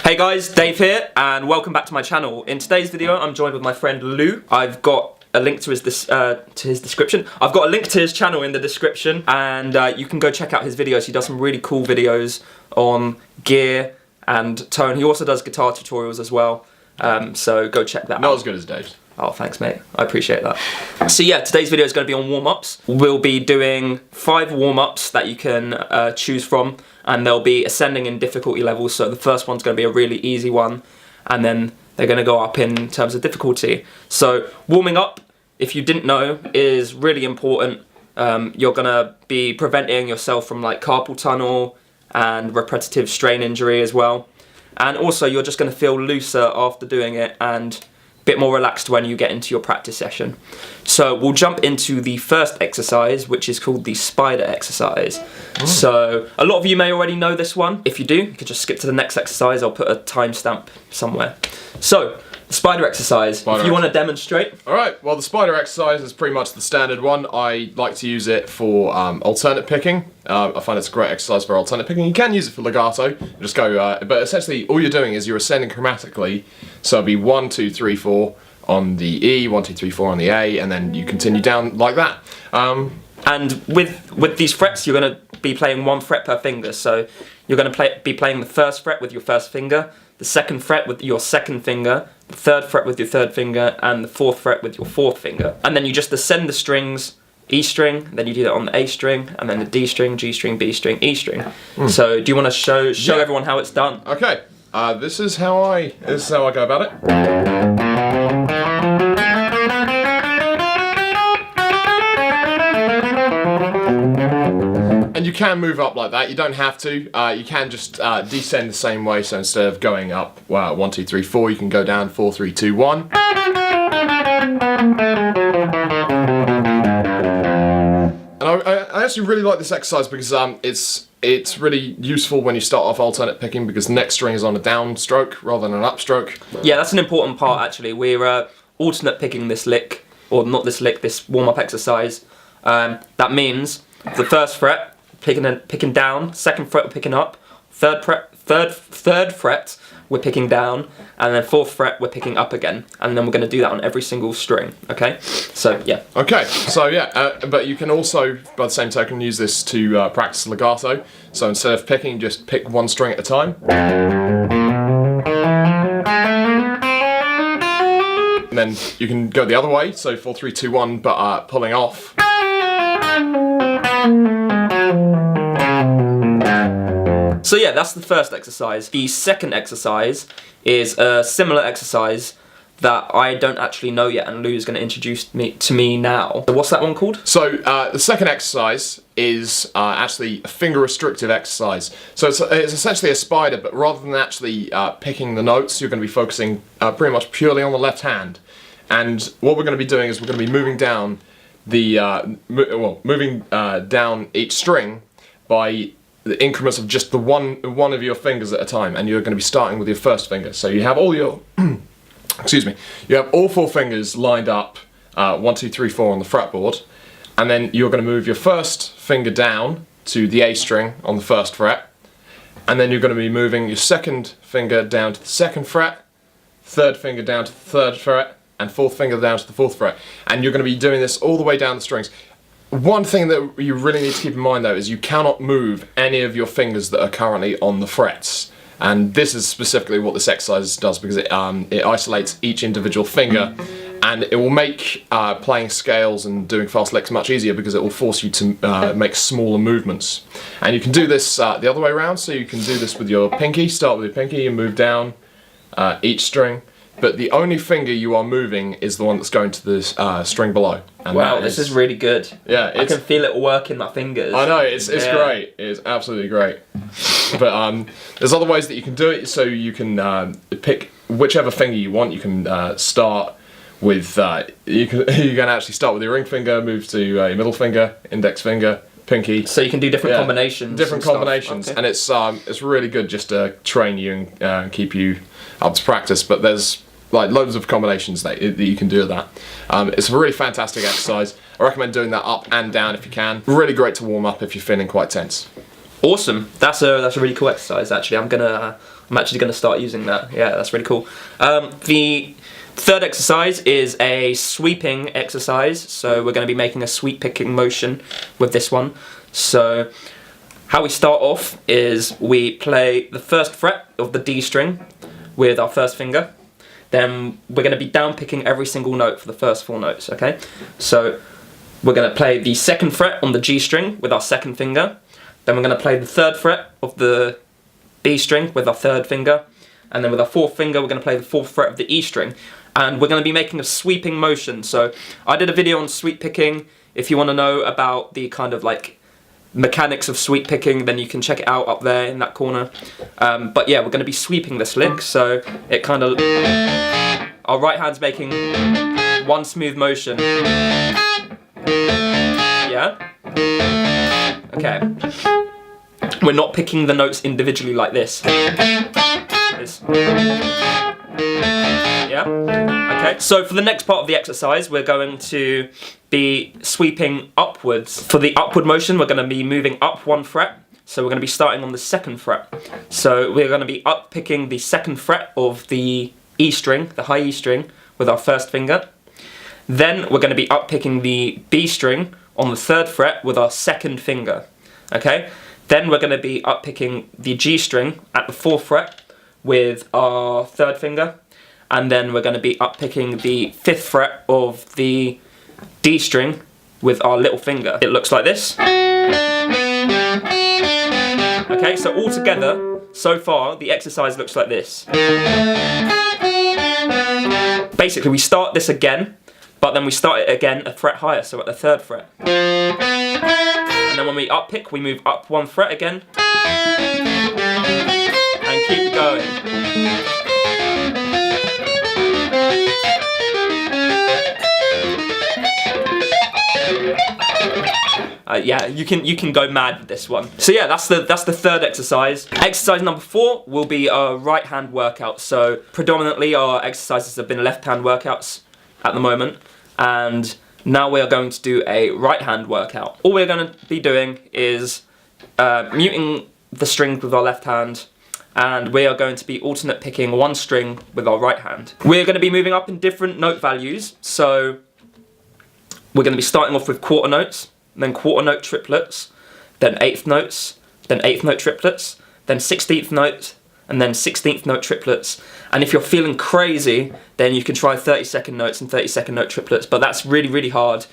Hey guys, Dave here, and welcome back to my channel. In today's video, I'm joined with my friend Lou. I've got a link to his description. I've got a link to his channel in the description, and you can go check out his videos. He does some really cool videos on gear and tone. He also does guitar tutorials as well, so go check that out. Not as good as Dave's. Oh, thanks mate, I appreciate that. So yeah, today's video is going to be on warm-ups. We'll be doing 5 warm-ups that you can choose from, and they'll be ascending in difficulty levels. So the first one's going to be a really easy one, and then they're going to go up in terms of difficulty. So warming up, if you didn't know, is really important. You're going to be preventing yourself from like carpal tunnel and repetitive strain injury as well. And also you're just going to feel looser after doing it and bit more relaxed when you get into your practice session. So we'll jump into the first exercise, which is called the spider exercise. So a lot of you may already know this one. If you do, you can just skip to the next exercise. I'll put a timestamp somewhere. So the spider exercise, if you want to demonstrate. All right, well the spider exercise is pretty much the standard one. I like to use it for alternate picking. I find it's a great exercise for alternate picking. You can use it for legato, just go, but essentially all you're doing is you're ascending chromatically. So it'll be 1, 2, 3, 4 on the E, 1, 2, 3, 4 on the A, and then you continue down like that. And with these frets, you're going to be playing 1 fret per finger. So you're going to be playing the first fret with your first finger, the second fret with your second finger, the third fret with your third finger, and the fourth fret with your fourth finger. And then you just ascend the strings, E string, then you do that on the A string, and then the D string, G string, B string, E string. So do you want to show everyone how it's done? Okay, this is how I go about it. And you can move up like that, you don't have to. You can just descend the same way, so instead of going up 1, 2, 3, 4, you can go down 4, 3, 2, 1. And I actually really like this exercise because it's really useful when you start off alternate picking, because the next string is on a down stroke rather than an up stroke. Yeah, that's an important part actually. We're alternate picking this lick, or not this lick, this warm-up exercise. That means the first fret, picking down, second fret we're picking up, third fret we're picking down, and then fourth fret we're picking up again, and then we're going to do that on every single string. Okay, so yeah. Okay, so yeah, but you can also, by the same token, use this to practice legato. So instead of picking, just pick 1 string at a time. And then you can go the other way, so 4, 3, 2, 1, but pulling off. So yeah, that's the first exercise. The second exercise is a similar exercise that I don't actually know yet, and Lou's going to introduce to me now. So what's that one called? So the second exercise is actually a finger restrictive exercise. So it's essentially a spider, but rather than actually picking the notes, you're going to be focusing pretty much purely on the left hand. And what we're going to be doing is we're going to be moving down down each string by the increments of just the one of your fingers at a time, and you're going to be starting with your first finger. So you have all your excuse me, you have all 4 fingers lined up 1, 2, 3, 4 on the fretboard, and then you're going to move your first finger down to the A string on the first fret, and then you're going to be moving your second finger down to the second fret, third finger down to the third fret, and fourth finger down to the fourth fret, and you're going to be doing this all the way down the strings. One thing that you really need to keep in mind though is you cannot move any of your fingers that are currently on the frets, and this is specifically what this exercise does, because it isolates each individual finger, and it will make playing scales and doing fast licks much easier, because it will force you to make smaller movements. And you can do this the other way around, so you can do this with your pinky, start with your pinky and move down each string. But the only finger you are moving is the one that's going to the string below. And wow, this is really good. Yeah, I can feel it work in my fingers. I know, it's great. It's absolutely great. But there's other ways that you can do it. So you can pick whichever finger you want. You can start with you can actually start with your ring finger, move to your middle finger, index finger, pinky. So you can do different combinations. Different combinations, okay. And it's really good just to train you and keep you up to practice. But there's like loads of combinations that you can do with that. It's a really fantastic exercise. I recommend doing that up and down if you can. Really great to warm up if you're feeling quite tense. Awesome. That's a really cool exercise. Actually, I'm gonna I'm actually going to start using that. Yeah, that's really cool. The third exercise is a sweeping exercise. So we're going to be making a sweep picking motion with this one. So how we start off is we play the first fret of the D string with our first finger. Then we're going to be down picking every single note for the first 4 notes, okay? So we're going to play the second fret on the G string with our second finger. Then we're going to play the third fret of the B string with our third finger. And then with our fourth finger, we're going to play the fourth fret of the E string. And we're going to be making a sweeping motion. So I did a video on sweep picking. If you want to know about the kind of like mechanics of sweep picking, then you can check it out up there in that corner. But yeah, we're going to be sweeping this lick. So it kind of, our right hand's making one smooth motion. Yeah? Okay. We're not picking the notes individually like this. Yeah? Okay. So for the next part of the exercise, we're going to be sweeping upwards. For the upward motion, we're going to be moving up 1 fret. So we're going to be starting on the 2nd fret. So we're going to be up picking the 2nd fret of the E string, the high E string, with our first finger. Then we're going to be up picking the B string on the 3rd fret with our 2nd finger. Okay? Then we're going to be up picking the G string at the 4th fret with our 3rd finger. And then we're going to be up picking the 5th fret of the D string with our little finger. It looks like this. Okay, so all together, so far, the exercise looks like this. Basically, we start this again, but then we start it again a fret higher, so at the 3rd fret. And then when we up pick, we move up 1 fret again. And keep going. Yeah, you can go mad with this one. So yeah, that's the 3rd exercise. Exercise number 4 will be a right hand workout. So predominantly our exercises have been left hand workouts at the moment, and now we are going to do a right hand workout. All we're going to be doing is muting the strings with our left hand, and we are going to be alternate picking 1 string with our right hand. We're going to be moving up in different note values. So we're going to be starting off with quarter notes, then quarter note triplets, then 8th notes, then 8th note triplets, then 16th notes, and then 16th note triplets. And if you're feeling crazy, then you can try 32nd notes and 32nd note triplets, but that's really, really hard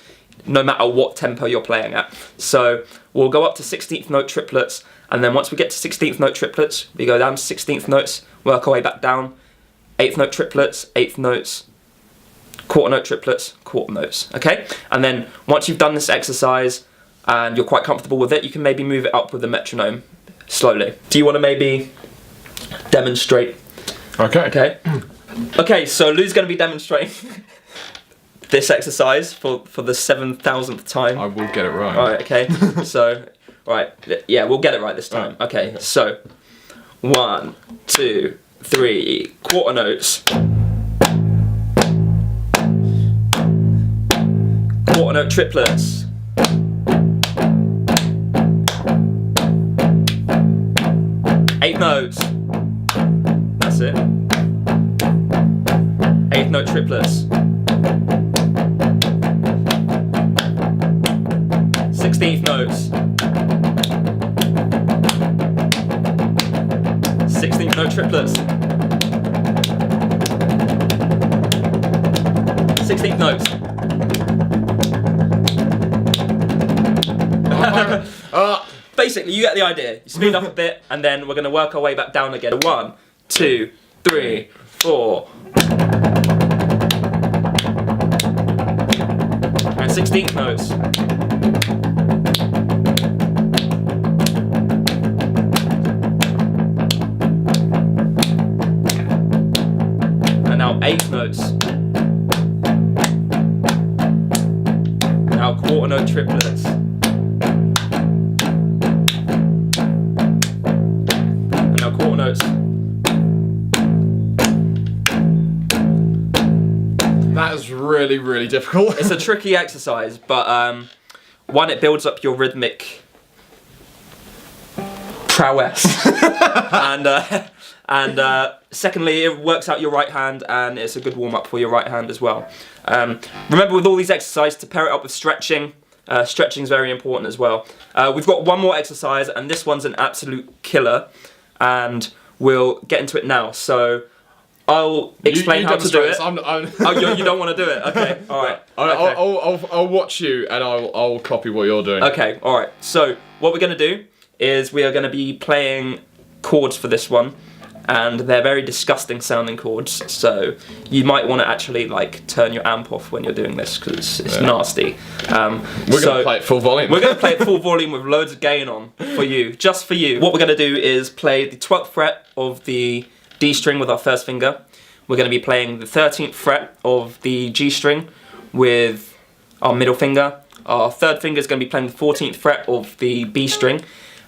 no matter what tempo you're playing at. So we'll go up to 16th note triplets, and then once we get to 16th note triplets, we go down to 16th notes, work our way back down, 8th note triplets, 8th notes, quarter note triplets, quarter notes, okay? And then once you've done this exercise and you're quite comfortable with it, you can maybe move it up with a metronome slowly. Do you want to maybe demonstrate? Okay. Okay, so Lou's going to be demonstrating this exercise for the 7,000th time. I will get it right. Alright, okay. So, right, yeah, we'll get it right this time. Okay, so 1, 2, 3, quarter notes. Quarter note triplets. Eighth notes. That's it. 8th note triplets. 16th notes. 16th note triplets. 16th notes. Basically, you get the idea. You speed up a bit, and then we're going to work our way back down again. 1, 2, 3, 4. And 16th notes. And now 8th notes. Now quarter note triplets. And now quarter notes. That is really, really difficult. It's a tricky exercise, but one, it builds up your rhythmic prowess, and And secondly, it works out your right hand, and it's a good warm-up for your right hand as well. Remember, with all these exercises, to pair it up with stretching. Stretching is very important as well. We've got one more exercise, and this one's an absolute killer, and we'll get into it now. So I'll explain how to do it. Oh, you don't want to do it? Okay, all right. I'll watch you, and I'll copy what you're doing. Okay, all right. So what we're going to do is we are going to be playing chords for this one, and they're very disgusting sounding chords, so you might want to actually like turn your amp off when you're doing this, because it's nasty. We're going to play it full volume. We're going to play it full volume with loads of gain on for you, just for you. What we're going to do is play the 12th fret of the D string with our first finger. We're going to be playing the 13th fret of the G string with our middle finger. Our third finger is going to be playing the 14th fret of the B string,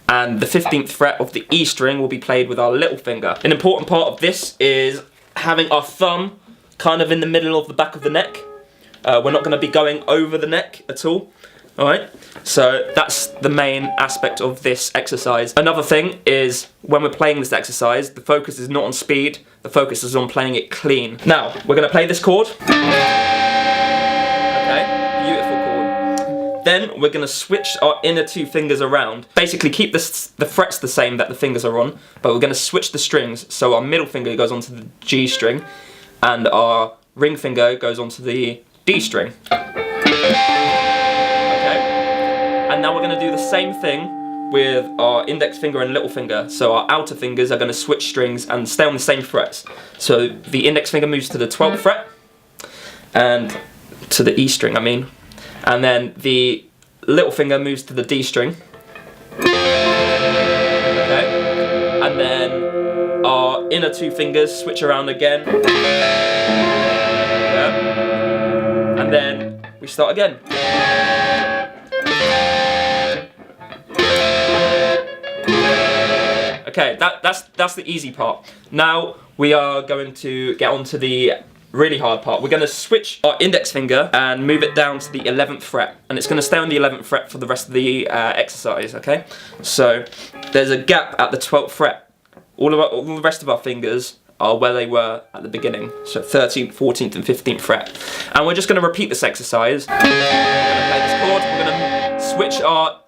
and the 15th fret of the E string will be played with our little finger. An important part of this is having our thumb kind of in the middle of the back of the neck. We're not going to be going over the neck at all. Alright, so that's the main aspect of this exercise. Another thing is, when we're playing this exercise, the focus is not on speed, the focus is on playing it clean. Now, we're going to play this chord. Okay, beautiful chord. Then we're going to switch our inner two fingers around. Basically keep the frets the same that the fingers are on, but we're going to switch the strings. So our middle finger goes onto the G string, and our ring finger goes onto the D string. And now we're going to do the same thing with our index finger and little finger. So our outer fingers are going to switch strings and stay on the same frets. So the index finger moves to the 12th fret, and to the E string, I mean. And then the little finger moves to the D string. Okay. And then our inner two fingers switch around again. Yeah. And then we start again. Okay, that's the easy part. Now we are going to get on to the really hard part. We're going to switch our index finger and move it down to the 11th fret, and it's going to stay on the 11th fret for the rest of the exercise, okay? So there's a gap at the 12th fret. All the rest of our fingers are where they were at the beginning, so 13th, 14th and 15th fret. And we're just going to repeat this exercise. We're going to play this chord, we're going to switch our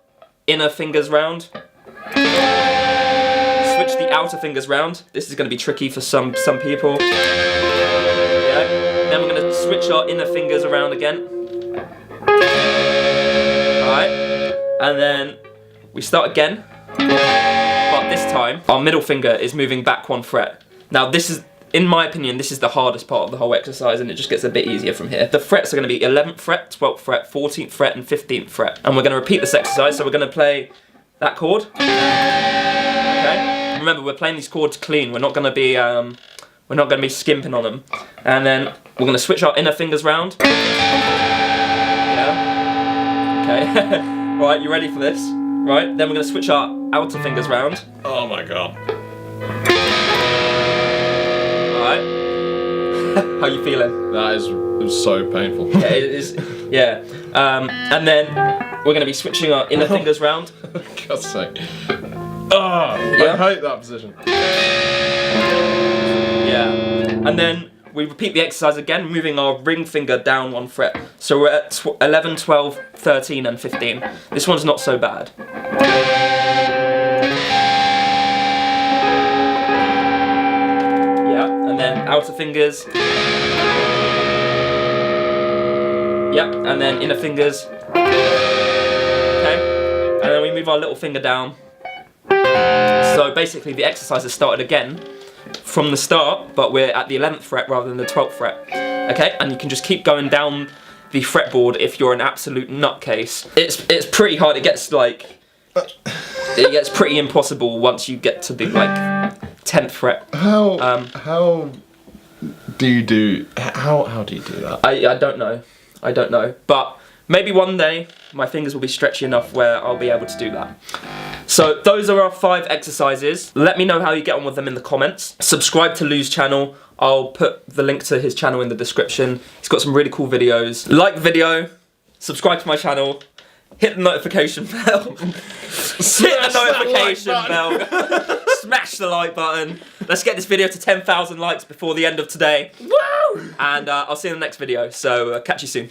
inner fingers round. Switch the outer fingers round. This is going to be tricky for some people. Yeah. Then we're going to switch our inner fingers around again. Alright. And then we start again. But this time, our middle finger is moving back one fret. Now this is, in my opinion, this is the hardest part of the whole exercise, and it just gets a bit easier from here. The frets are going to be 11th fret, 12th fret, 14th fret and 15th fret. And we're going to repeat this exercise, so we're going to play that chord. Okay. Remember, we're playing these chords clean. We're not going to be skimping on them. And then we're going to switch our inner fingers round. Yeah. Okay. Right, you ready for this? Right. Then we're going to switch our outer fingers round. Oh my god. Alright. How you feeling? That is so painful. Yeah, it is. Yeah. And then we're going to be switching our inner fingers round. For God's sake. Oh, yeah. I hate that position. Yeah. And then we repeat the exercise again, moving our ring finger down one fret. So we're at 11, 12, 13 and 15. This one's not so bad. Yeah, and then outer fingers. Yeah, and then inner fingers. Okay. And then we move our little finger down. So basically the exercise has started again from the start, but we're at the 11th fret rather than the 12th fret. Okay, and you can just keep going down the fretboard if you're an absolute nutcase. It's pretty hard. It gets pretty impossible once you get to the 10th fret. How do you do that? I don't know. I don't know. But maybe one day my fingers will be stretchy enough where I'll be able to do that. So those are our 5 exercises. Let me know how you get on with them in the comments. Subscribe to Lou's channel. I'll put the link to his channel in the description. He's got some really cool videos. Like the video, subscribe to my channel, hit the notification bell. Hit the notification bell. smash the like button. Let's get this video to 10,000 likes before the end of today. Woo! And I'll see you in the next video, so catch you soon.